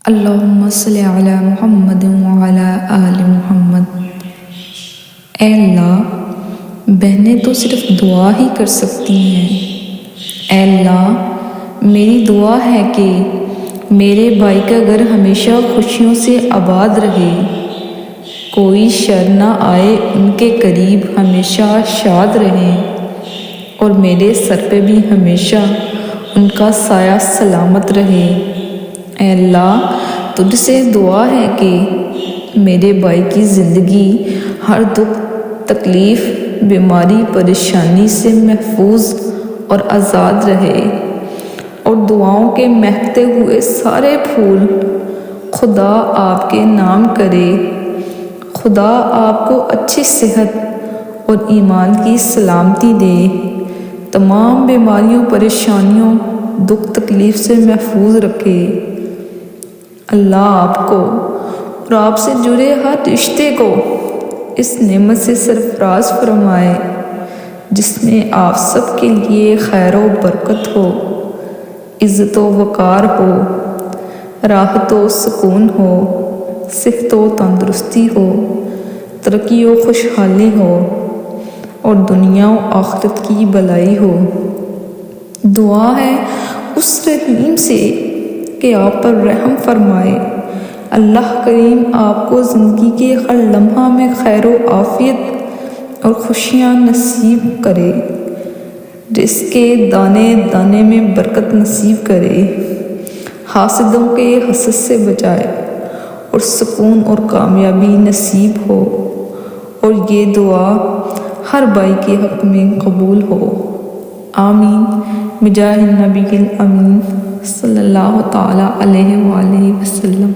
اللہم صلی علی محمد وعلی آل محمد۔ اے اللہ، بہنیں تو صرف دعا ہی کر سکتی ہیں۔ اے اللہ، میری دعا ہے کہ میرے بھائی کا گھر ہمیشہ خوشیوں سے آباد رہے، کوئی شر نہ آئے، ان کے قریب ہمیشہ شاد رہیں، اور میرے سر پہ بھی ہمیشہ ان کا سایہ سلامت رہے۔ اے اللہ، تجھ سے دعا ہے کہ میرے بھائی کی زندگی ہر دکھ، تکلیف، بیماری، پریشانی سے محفوظ اور آزاد رہے، اور دعاؤں کے مہکتے ہوئے سارے پھول خدا آپ کے نام کرے۔ خدا آپ کو اچھی صحت اور ایمان کی سلامتی دے، تمام بیماریوں، پریشانیوں، دکھ تکلیف سے محفوظ رکھے۔ اللہ آپ کو اور آپ سے جڑے ہر رشتے کو اس نعمت سے سرفراز فرمائے جس میں آپ سب کے لیے خیر و برکت ہو، عزت و وقار ہو، راحت و سکون ہو، صحت و تندرستی ہو، ترقی و خوشحالی ہو، اور دنیا و آخرت کی بھلائی ہو۔ دعا ہے اس رحیم سے کہ آپ پر رحم فرمائے۔ اللہ کریم آپ کو زندگی کے ہر لمحہ میں خیر و عافیت اور خوشیاں نصیب کرے، رزق کے دانے دانے میں برکت نصیب کرے، حاسدوں کے حسد سے بچائے، اور سکون اور کامیابی نصیب ہو، اور یہ دعا ہر بھائی کے حق میں قبول ہو۔ آمین بجاہ النبی الامین صلی اللہ تعالیٰ علیہ وآلہ وسلم۔